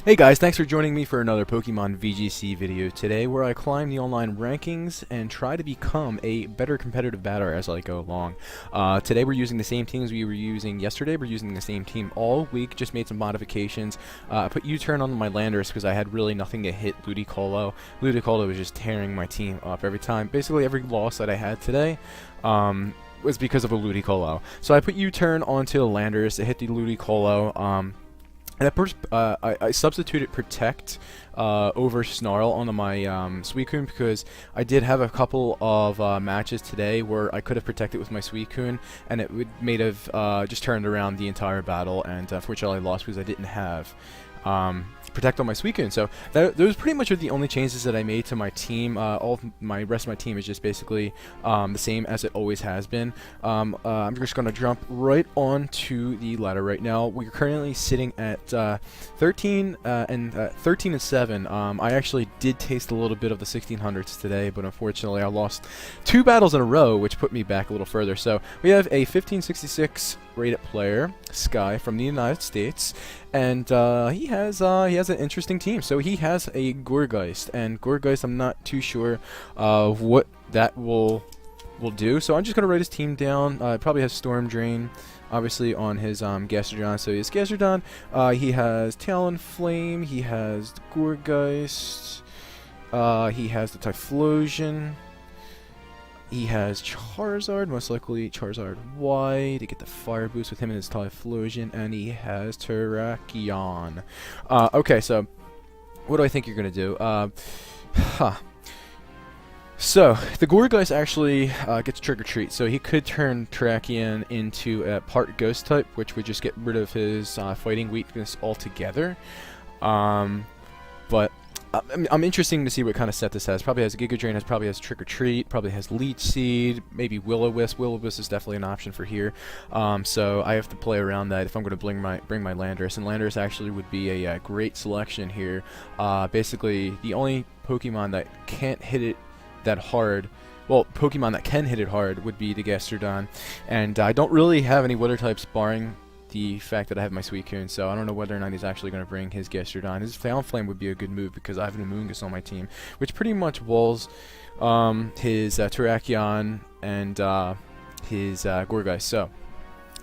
Hey guys, thanks for joining me for another Pokemon VGC video today, where I climb the online rankings and try to become a better competitive battler as I go along. Today we're using the same teams we were using yesterday. We're using the same team all week, just made some modifications. I put U-turn on my Landers because I had really nothing to hit Ludicolo. Ludicolo was just tearing my team up every time. Basically every loss that I had today was because of a Ludicolo. So I put U-turn onto the Landers to hit the Ludicolo. And I substituted Protect over Snarl onto my Suicune because I did have a couple of matches today where I could have protected with my Suicune, and it would have just turned around the entire battle, and unfortunately I lost because I didn't have Protect on my Suicune. So those pretty much are the only changes that I made to my team. All of my rest of my team is just basically the same as it always has been. I'm just going to jump right onto the ladder right now. We're currently sitting at 13 and 7. I actually did taste a little bit of the 1600s today, but unfortunately I lost 2 battles in a row, which put me back a little further. So we have a 1566 rated player, Sky, from the United States, and he has an interesting team. So he has a Gourgeist, and Gourgeist, I'm not too sure what that will do. So I'm just gonna write his team down. Probably has Storm Drain, obviously, on his Gastrodon. So he has Gastrodon. He has Talonflame. He has Gourgeist. He has the Typhlosion. He has Charizard, most likely Charizard Y, to get the Fire Boost with him and his Typhlosion, and he has Terrakion. Okay, so what do I think you're going to do? So, the Gourgeist actually gets Trick or Treat, so he could turn Terrakion into a part Ghost type, which would just get rid of his fighting weakness altogether. But I'm interested to see what kind of set this has. Probably has Giga Drain, probably has Trick or Treat, probably has Leech Seed, maybe Will-O-Wisp. Will-O-Wisp is definitely an option for here. So I have to play around that if I'm going to bring my Landorus, and Landorus actually would be a great selection here. Basically, the only Pokemon that can't hit it that hard, well, Pokemon that can hit it hard would be the Gastrodon, and I don't really have any Water types barring the fact that I have my Suicune, so I don't know whether or not he's actually going to bring his Gastrodon. His Talonflame would be a good move because I have an Amoonguss on my team, which pretty much walls his Terrakion and his Gourgeist. So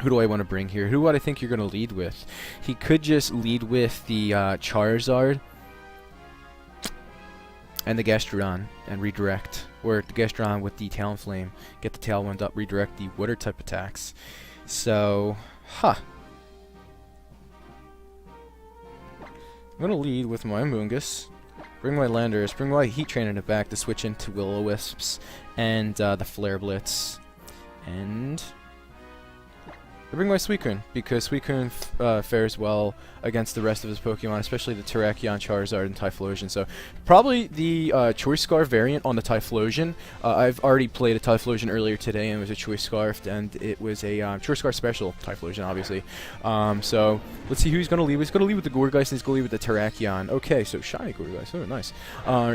who do I want to bring here? Who would I think you're going to lead with? He could just lead with the Charizard and the Gastrodon and redirect, or the Gastrodon with the Talonflame, get the Tailwind up, redirect the Water type attacks. So, I'm going to lead with my Amoonguss, bring my Landers, bring my Heatran in the back to switch into Will-O-Wisps, and the Flare Blitz, and I bring my Suicune, because Suicune fares well against the rest of his Pokemon, especially the Terrakion, Charizard, and Typhlosion. So probably the Choice Scarf variant on the Typhlosion. I've already played a Typhlosion earlier today, and it was a Choice Scarf, and it was a Choice Scarf special Typhlosion, obviously. So let's see who he's going to lead with. He's going to lead with the Gourgeist, and he's going to lead with the Terrakion. Okay, so Shiny Gourgeist. Oh, nice.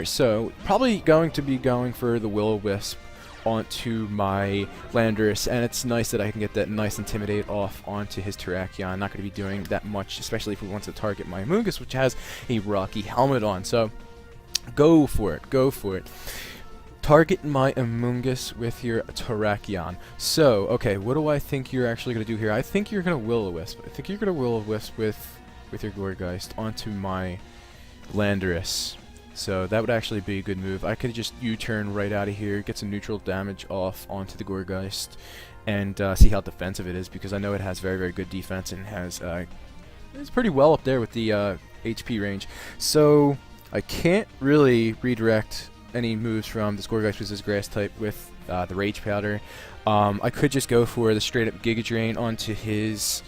So probably going to be going for the Will-O-Wisp onto my Landorus, and it's nice that I can get that nice Intimidate off onto his Terrakion. Not going to be doing that much, especially if he wants to target my Amoonguss, which has a Rocky helmet on. So go for it, go for it. Target my Amoonguss with your Terrakion. So, okay, what do I think you're actually going to do here? I think you're going to Will-O-Wisp. I think you're going to Will-O-Wisp with your Gourgeist onto my Landorus. So that would actually be a good move. I could just U-turn right out of here, get some neutral damage off onto the Gourgeist, and see how defensive it is, because I know it has very, very good defense and has it's pretty well up there with the HP range. So I can't really redirect any moves from this Gourgeist with his Grass type with the Rage Powder. I could just go for the straight up Giga Drain onto his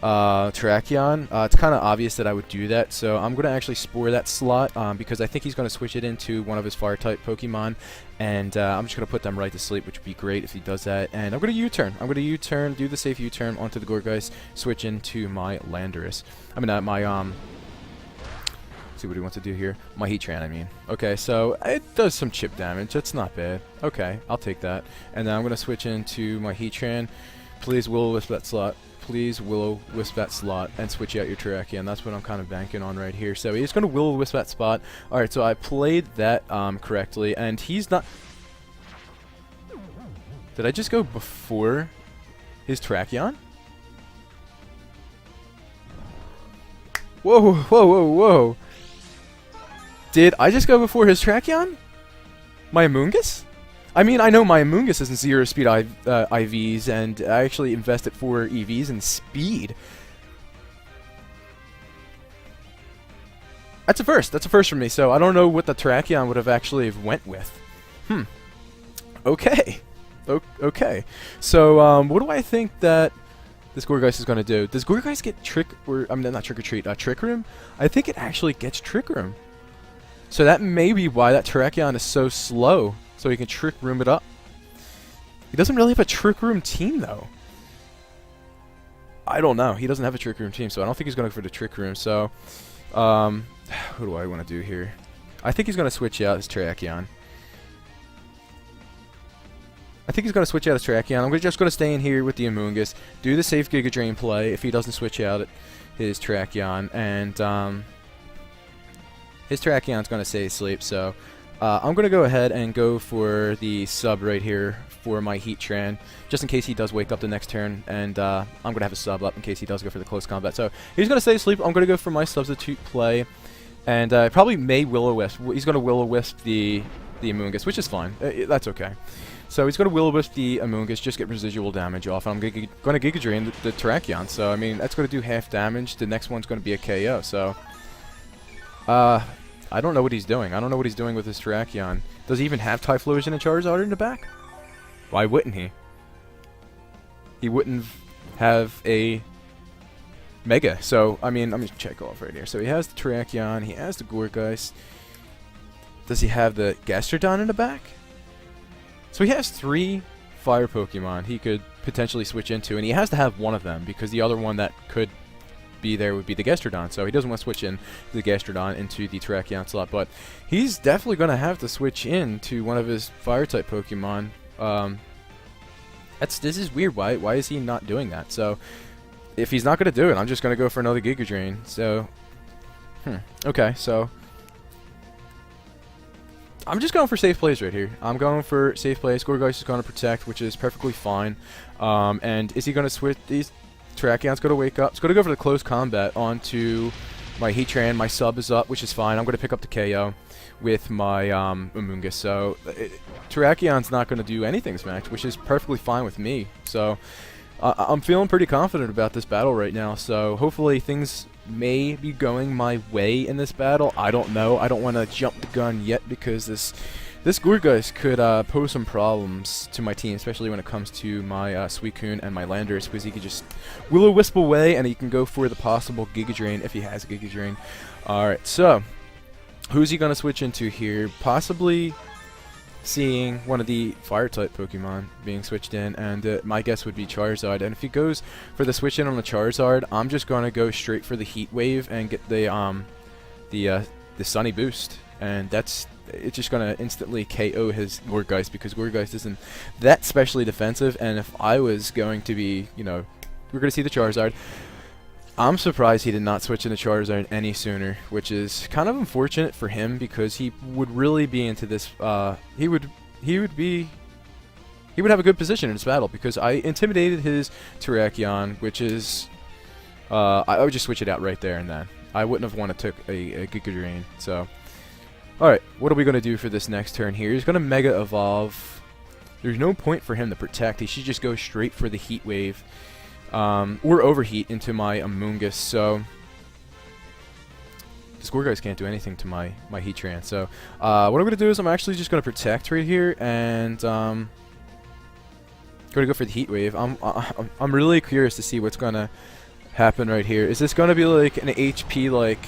Terrakion. It's kind of obvious that I would do that, so I'm going to actually Spore that slot because I think he's going to switch it into one of his Fire-type Pokemon, and I'm just going to put them right to sleep, which would be great if he does that. And I'm going to U-turn. I'm going to U-turn, do the safe U-turn onto the Gourgeist, switch into my Landorus. I mean, my let's see what he wants to do here. My Heatran, I mean. Okay, so it does some chip damage. That's not bad. Okay, I'll take that. And then I'm going to switch into my Heatran. Please Will-O-Wisp that slot. please Will-O-Wisp that slot and switch out your Terrakion. That's what I'm kind of banking on right here. So he's going to Will-O-Wisp that spot. Alright, so I played that correctly, and he's not... Did I just go before his Terrakion? Whoa, whoa, whoa, whoa. Did I just go before his Terrakion? My Amoonguss? I mean, I know my Amoonguss isn't 0 speed IVs, and I actually invested 4 EVs in speed. That's a first. That's a first for me, so I don't know what the Terrakion would have actually went with. Okay. Okay. So, what do I think that this Gourgeist is going to do? Does Gourgeist get Trick or Treat, Trick Room? I think it actually gets Trick Room. So that may be why that Terrakion is so slow, so he can Trick Room it up. He doesn't really have a Trick Room team, though. I don't know. He doesn't have a Trick Room team, so I don't think he's going to go for the Trick Room. So, who do I want to do here? I think he's going to switch out his Terrakion. I'm just going to stay in here with the Amoonguss, do the safe Giga Drain play if he doesn't switch out his Terrakion, and his Terrakion's going to stay asleep, so I'm going to go ahead and go for the sub right here for my Heatran, just in case he does wake up the next turn, and I'm going to have a sub up in case he does go for the close combat. So he's going to stay asleep. I'm going to go for my substitute play, and probably may Will-O-Wisp. He's going to Will-O-Wisp the Amoonguss, which is fine. That's okay. So he's going to Will-O-Wisp the Amoonguss, just get residual damage off, and I'm going to Giga Drain the Terrakion. So, I mean, that's going to do half damage. The next one's going to be a KO, so... I don't know what he's doing. I don't know what he's doing with his Terrakion. Does he even have Typhlosion and Charizard in the back? Why wouldn't he? He wouldn't have a Mega. So, I mean, let me check off right here. So he has the Terrakion. He has the Gourgeist. Does he have the Gastrodon in the back? So he has 3 Fire Pokemon he could potentially switch into. And he has to have one of them, because the other one that could be there would be the Gastrodon, so he doesn't want to switch in the Gastrodon into the Terrakion slot, but he's definitely going to have to switch in to one of his Fire-type Pokemon. This is weird. Why is he not doing that? So, if he's not going to do it, I'm just going to go for another Giga Drain. So, okay, so I'm just going for safe plays right here. I'm going for safe plays. Gourgeist is going to protect, which is perfectly fine. And is he going to switch these? Terrakion's going to wake up. It's going to go for the close combat onto my Heatran. My sub is up, which is fine. I'm going to pick up the KO with my Amoonguss. So Terrakion's not going to do anything this match, which is perfectly fine with me. So I'm feeling pretty confident about this battle right now. So hopefully things may be going my way in this battle. I don't know. I don't want to jump the gun yet, because this Gourgeist could pose some problems to my team, especially when it comes to my Suicune and my Landorus, because he could just Will-O-Wisp away, and he can go for the possible Giga Drain if he has a Giga Drain. Alright, so who's he going to switch into here? Possibly seeing one of the Fire-type Pokemon being switched in, and my guess would be Charizard. And if he goes for the switch in on the Charizard, I'm just going to go straight for the Heat Wave and get the Sunny Boost, and it's just going to instantly KO his Gourgeist, because Gourgeist isn't that specially defensive. And if I was going to be, we're going to see the Charizard. I'm surprised he did not switch into Charizard any sooner, which is kind of unfortunate for him, because he would really be into this. He would have a good position in this battle, because I intimidated his Terrakion, which is I would just switch it out right there and then. I wouldn't have wanted to take a Giga Drain. So. Alright, what are we going to do for this next turn here? He's going to Mega Evolve. There's no point for him to protect. He should just go straight for the Heat Wave. Or Overheat into my Amoonguss. So, this Gourgeist can't do anything to my Heatran. So, what I'm going to do is I'm actually just going to protect right here. And, going to go for the Heat Wave. I'm really curious to see what's going to happen right here. Is this going to be like an HP, like,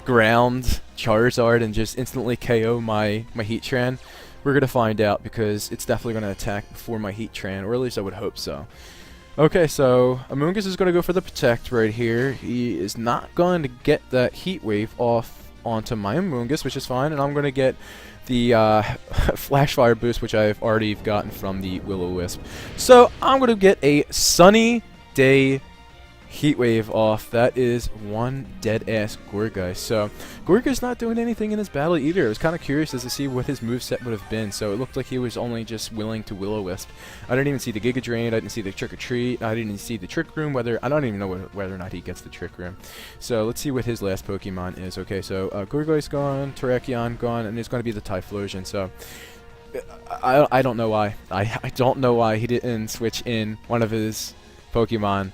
ground Charizard and just instantly KO my Heatran? We're going to find out, because it's definitely going to attack before my Heatran, or at least I would hope so. Okay, so Amoonguss is going to go for the Protect right here. He is not going to get that Heat Wave off onto my Amoonguss, which is fine, and I'm going to get the Flash Fire Boost, which I've already gotten from the Will-O-Wisp. So I'm going to get a Sunny day Heat Wave off. That is one dead-ass Gorgai. So Gorgai's not doing anything in this battle either. I was kind of curious as to see what his moveset would have been. So it looked like he was only just willing to Will-O-Wisp. I didn't even see the Giga Drain. I didn't see the Trick or Treat. I didn't even see the Trick Room. I don't even know whether or not he gets the Trick Room. So let's see what his last Pokemon is. Okay, so Gorgai's gone, Terrakion gone, and it's going to be the Typhlosion. So I don't know why. I don't know why he didn't switch in one of his Pokemon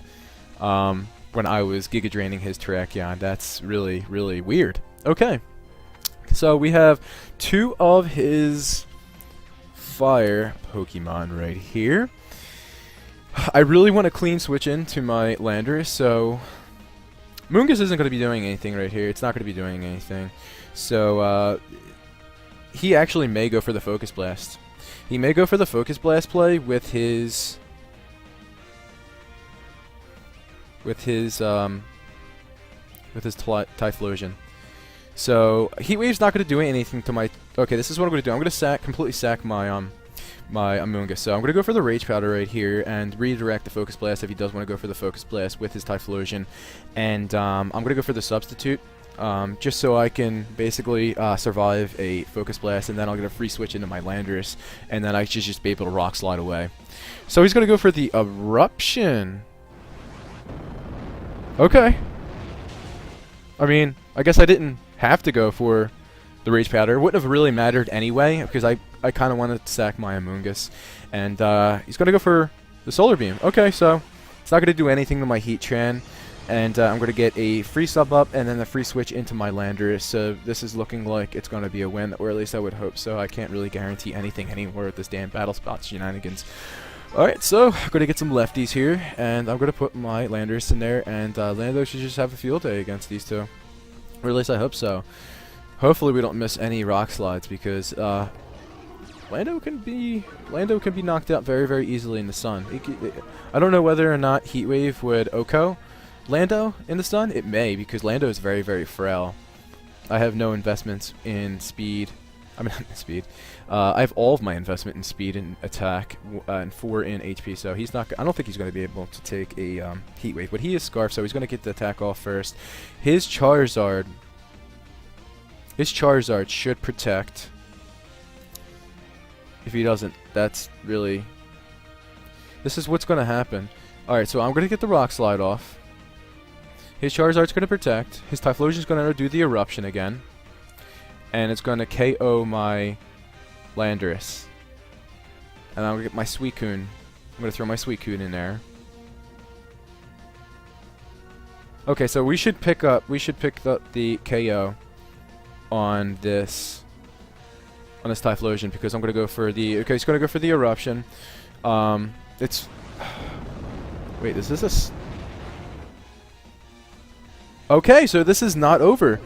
when I was Giga Draining his Terrakion. That's really, really weird. Okay, so we have two of his fire Pokemon right here. I really want to clean switch into my Landorus, so Moongus isn't going to be doing anything right here. It's not going to be doing anything. So he actually may go for the Focus Blast. He may go for the Focus Blast play with his Typhlosion. So Heat Wave's not going to do anything to my. Okay, this is what I'm going to do. I'm going to completely sack my my Amoonguss. So I'm going to go for the Rage Powder right here and redirect the Focus Blast if he does want to go for the Focus Blast with his Typhlosion. And I'm going to go for the Substitute. Just so I can basically survive a Focus Blast, and then I'll get a free switch into my Landorus, and then I should just be able to Rock Slide away. So he's going to go for the Eruption. Okay. I mean, I guess I didn't have to go for the Rage Powder. It wouldn't have really mattered anyway, because I kind of wanted to sack my Amoonguss. And he's going to go for the Solar Beam. Okay, so it's not going to do anything to my Heatran. And I'm going to get a free sub up and then a free switch into my Landorus. So this is looking like it's going to be a win, or at least I would hope so. I can't really guarantee anything anymore with this damn Battle Spot shenanigans. Alright, so I'm going to get some lefties here, and I'm going to put my Landorus in there, and Lando should just have a field day against these two. Or at least I hope so. Hopefully we don't miss any Rock Slides, because Lando can be knocked out very, very easily in the sun. I don't know whether or not Heat Wave would OHKO Lando in the sun. It may, because Lando is very, very frail. I have no investments in speed. I mean, speed. I have all of my investment in speed and attack, and 4 in HP. So he's not. I don't think he's going to be able to take a Heat Wave, but he is Scarf, so he's going to get the attack off first. His Charizard should protect. If he doesn't, that's really. This is what's going to happen. All right, so I'm going to get the Rock Slide off. His Charizard's going to protect. His Typhlosion's going to do the Eruption again. And it's going to KO my Landorus. And I'm going to get my Suicune. I'm going to throw my Suicune in there. Okay, so we should pick up the KO on this Typhlosion, because I'm going to go for the he's going to go for the Eruption. It's wait, is this okay, so this is not over.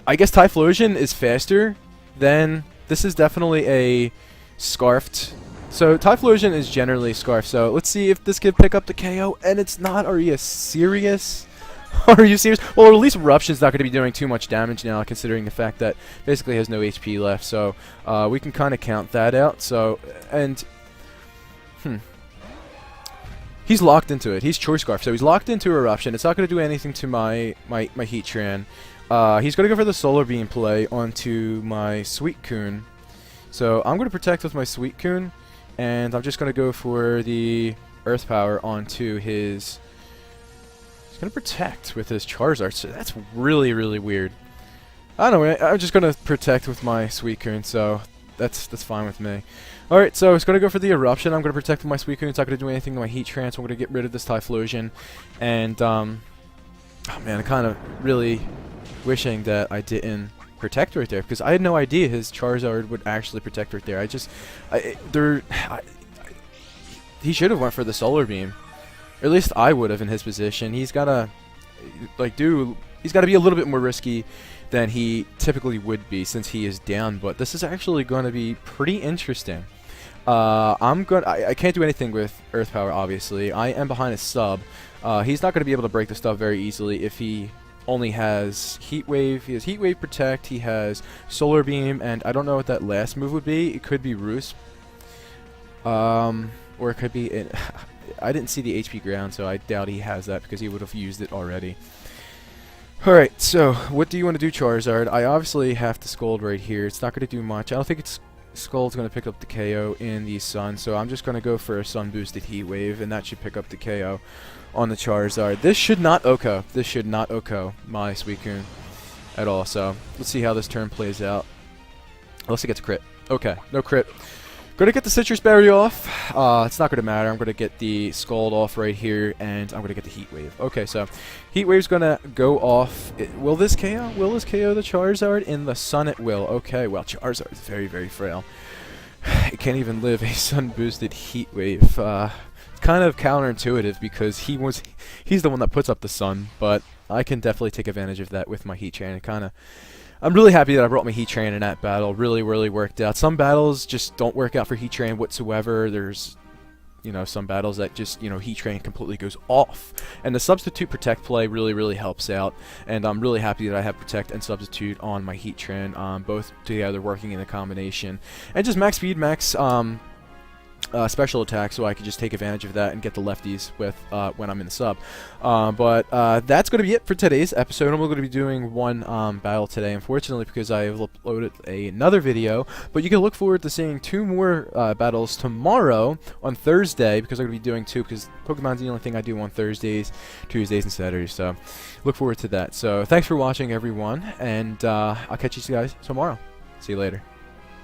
I guess Typhlosion is faster. Then this is definitely a Scarfed. So Typhlosion is generally Scarf. So let's see if this can pick up the KO, and it's not. Are you serious? Are you serious? Well, at least Eruption's not going to be doing too much damage now, considering the fact that basically has no HP left. So we can kind of count that out. So and he's locked into it. He's Choice Scarf, so he's locked into Eruption. It's not going to do anything to my Heatran. He's going to go for the Solar Beam play onto my Suicune. So I'm going to protect with my Suicune, and I'm just going to go for the Earth Power onto his. He's going to protect with his Charizard. So that's really, really weird. I don't know. I'm just going to protect with my Suicune, so that's fine with me. Alright, so it's going to go for the Eruption. I'm going to protect with my Suicune. It's not going to do anything to my Heatran, so I'm going to get rid of this Typhlosion. And, oh man, I'm kind of really wishing that I didn't protect right there, because I had no idea his Charizard would actually protect right there. He should have went for the Solar Beam. Or at least I would have in his position. He's got to, he's got to be a little bit more risky than he typically would be since he is down, but this is actually going to be pretty interesting. I can't do anything with Earth Power, obviously. I am behind a sub. He's not going to be able to break the stuff very easily if he only has Heat Wave. He has Heat Wave Protect, he has Solar Beam, and I don't know what that last move would be. It could be Roost. or it could be in I didn't see the HP ground, so I doubt he has that because he would have used it already. Alright, so what do you want to do, Charizard? I obviously have to Scold right here. It's not going to do much. I don't think Scold's going to pick up the KO in the Sun, so I'm just going to go for a Sun boosted Heat Wave, and that should pick up the KO on the Charizard. This should not OHKO. This should not OHKO my Suicune at all, so let's see how this turn plays out. Unless it gets a crit. Okay, no crit. Gonna get the Citrus Berry off. It's not gonna matter. I'm gonna get the Scald off right here, and I'm gonna get the Heat Wave. Okay, so Heat Wave's gonna go off. Will this KO? Will this KO the Charizard? In the Sun it will. Okay, well, Charizard is very, very frail. It can't even live a Sun-boosted Heat Wave. It's kind of counterintuitive because he's the one that puts up the Sun, but I can definitely take advantage of that with my Heatran. I'm really happy that I brought my Heatran in that battle. Really, really worked out. Some battles just don't work out for Heatran whatsoever. There's, you know, some battles that just, you know, Heatran completely goes off. And the Substitute Protect play really, really helps out. And I'm really happy that I have Protect and Substitute on my Heatran, both together working in a combination. And just max speed, max special attack, so I can just take advantage of that and get the lefties with when I'm in the sub. But that's going to be it for today's episode. I'm going to be doing one battle today, unfortunately, because I have uploaded another video. But you can look forward to seeing 2 more battles tomorrow on Thursday, because I'm going to be doing 2, because Pokemon's the only thing I do on Thursdays, Tuesdays, and Saturdays. So look forward to that. So thanks for watching, everyone, and I'll catch you guys tomorrow. See you later.